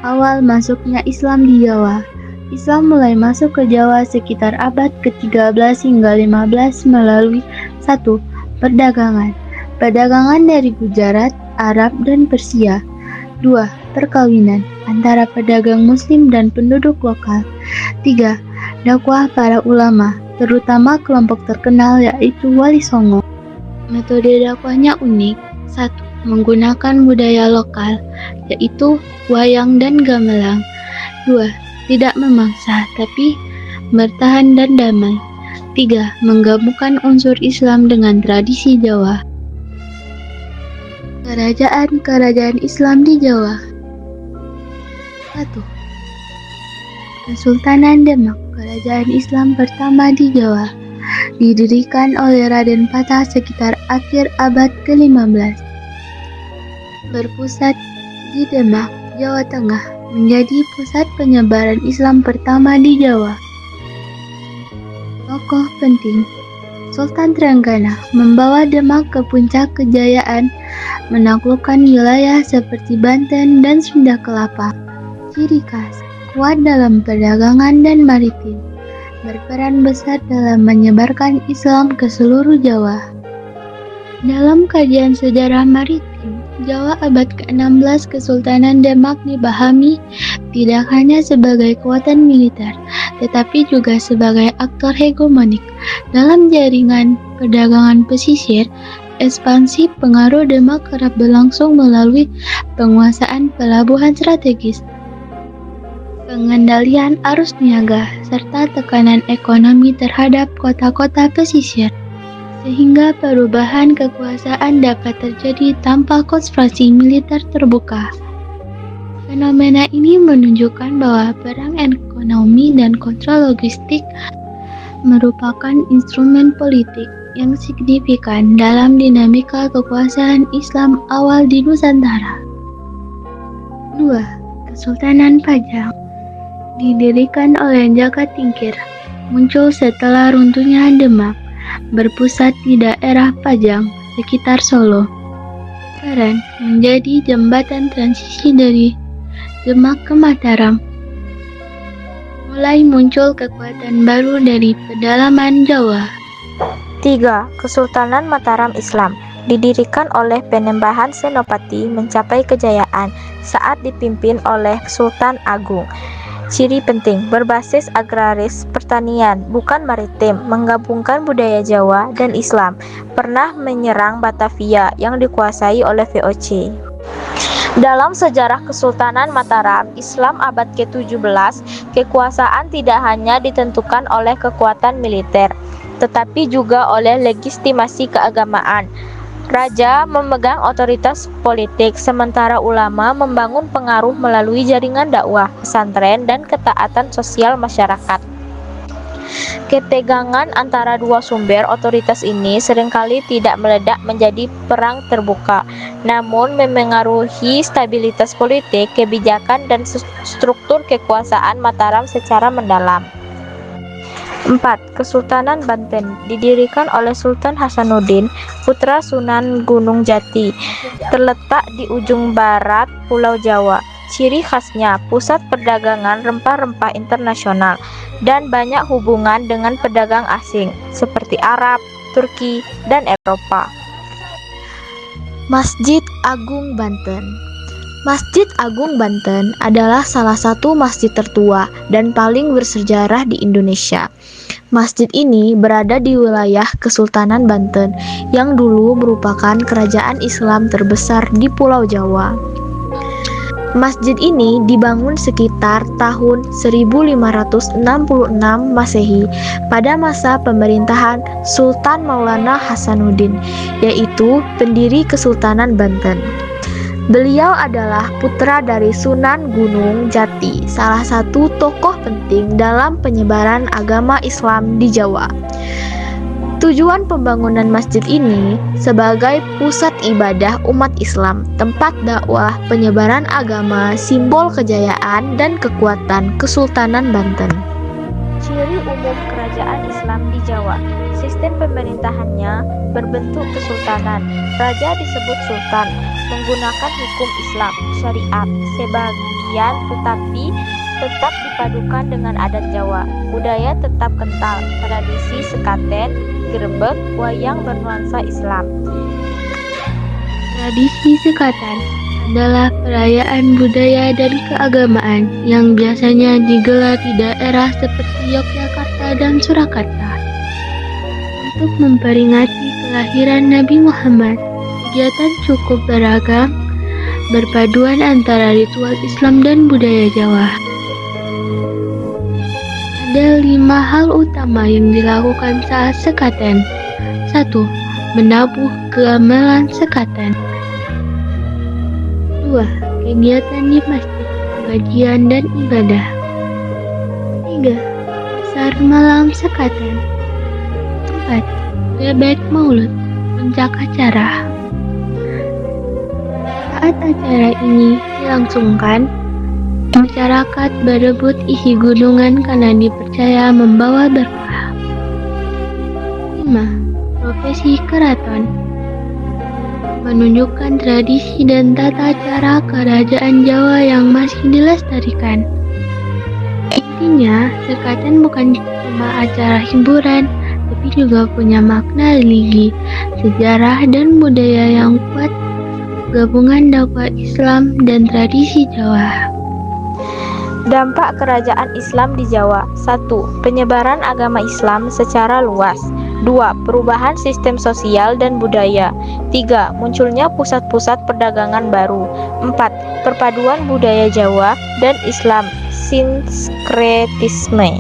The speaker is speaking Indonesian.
Awal masuknya Islam di Jawa. Islam mulai masuk ke Jawa sekitar abad ke-13 hingga 15 melalui 1. Perdagangan. Perdagangan dari Gujarat, Arab, dan Persia. 2. Perkawinan antara pedagang muslim dan penduduk lokal. 3. Dakwah para ulama, terutama kelompok terkenal yaitu Wali Songo. Metode dakwahnya unik. 1. Menggunakan budaya lokal, yaitu wayang dan gamelan. 2. Tidak memaksa, tapi bertahan dan damai. 3. Menggabungkan unsur Islam dengan tradisi Jawa. Kerajaan Islam di Jawa. 1. Kesultanan Demak, kerajaan Islam pertama di Jawa. Didirikan oleh Raden Patah sekitar akhir abad ke-15. Berpusat di Demak, Jawa Tengah, menjadi pusat penyebaran Islam pertama di Jawa. Tokoh penting. Sultan Trenggana membawa Demak ke puncak kejayaan, menaklukkan wilayah seperti Banten dan Sunda Kelapa. Ciri khas, kuat dalam perdagangan dan maritim, berperan besar dalam menyebarkan Islam ke seluruh Jawa. Dalam kajian sejarah maritim, Jawa abad ke-16 Kesultanan Demak dipahami tidak hanya sebagai kekuatan militer, tetapi juga sebagai aktor hegemonik dalam jaringan perdagangan pesisir. Ekspansi pengaruh Demak kerap berlangsung melalui penguasaan pelabuhan strategis, pengendalian arus niaga, serta tekanan ekonomi terhadap kota-kota pesisir, sehingga perubahan kekuasaan dapat terjadi tanpa konspirasi militer terbuka. Fenomena ini menunjukkan bahwa perang ekonomi dan kontrol logistik merupakan instrumen politik yang signifikan dalam dinamika kekuasaan Islam awal di Nusantara. 2. Kesultanan Pajang. Didirikan oleh Jaka Tingkir, muncul setelah runtuhnya Demak, berpusat di daerah Pajang, sekitar Solo. Peran menjadi jembatan transisi dari Demak ke Mataram. Mulai muncul kekuatan baru dari pedalaman Jawa. 3. Kesultanan Mataram Islam. Didirikan oleh Penembahan Senopati mencapai kejayaan saat dipimpin oleh Sultan Agung. Ciri penting, berbasis agraris, pertanian, bukan maritim, menggabungkan budaya Jawa dan Islam, pernah menyerang Batavia yang dikuasai oleh VOC. Dalam sejarah Kesultanan Mataram Islam abad ke-17, kekuasaan tidak hanya ditentukan oleh kekuatan militer, tetapi juga oleh legitimasi keagamaan. Raja memegang otoritas politik, sementara ulama membangun pengaruh melalui jaringan dakwah, pesantren, dan ketaatan sosial masyarakat. Ketegangan antara dua sumber otoritas ini seringkali tidak meledak menjadi perang terbuka, namun memengaruhi stabilitas politik, kebijakan, dan struktur kekuasaan Mataram secara mendalam. 4. Kesultanan Banten. Didirikan oleh Sultan Hasanuddin, putra Sunan Gunung Jati, terletak di ujung barat Pulau Jawa. Ciri khasnya, pusat perdagangan rempah-rempah internasional dan banyak hubungan dengan pedagang asing seperti Arab, Turki, dan Eropa. Masjid Agung Banten. Masjid Agung Banten adalah salah satu masjid tertua dan paling bersejarah di Indonesia. Masjid ini berada di wilayah Kesultanan Banten yang dulu merupakan kerajaan Islam terbesar di Pulau Jawa. Masjid ini dibangun sekitar tahun 1566 Masehi pada masa pemerintahan Sultan Maulana Hasanuddin, yaitu pendiri Kesultanan Banten. Beliau adalah putra dari Sunan Gunung Jati, salah satu tokoh penting dalam penyebaran agama Islam di Jawa. Tujuan pembangunan masjid ini sebagai pusat ibadah umat Islam, tempat dakwah, penyebaran agama, simbol kejayaan dan kekuatan Kesultanan Banten. Ciri umum kerajaan Islam di Jawa. Sistem pemerintahannya berbentuk kesultanan. Raja disebut sultan, menggunakan hukum Islam, syariat, sebagian tetapi tetap dipadukan dengan adat Jawa. Budaya tetap kental, tradisi sekaten, gerebek, wayang bernuansa Islam. Tradisi sekaten adalah perayaan budaya dan keagamaan yang biasanya digelar di daerah seperti Yogyakarta dan Surakarta. Untuk memperingati kelahiran Nabi Muhammad, kegiatan cukup beragam, berpaduan antara ritual Islam dan budaya Jawa. Ada 5 hal utama yang dilakukan saat sekaten. 1. Menabuh gamelan sekaten. 2. Kegiatan di masjid, pengajian dan ibadah. 3. Pasar malam sekaten. 4. Bebek maulud, puncak acara. Saat acara ini dilangsungkan, masyarakat berebut isi gunungan karena dipercaya membawa berkah. 5. Profesi keraton menunjukkan tradisi dan tata cara kerajaan Jawa yang masih dilestarikan. Intinya, sekaten bukan cuma acara hiburan, tapi juga punya makna religi, sejarah, dan budaya yang kuat, gabungan dakwah Islam dan tradisi Jawa. Dampak kerajaan Islam di Jawa. 1. Penyebaran agama Islam secara luas. 2. Perubahan sistem sosial dan budaya. 3. Munculnya pusat-pusat perdagangan baru. 4. Perpaduan budaya Jawa dan Islam, sinkretisme.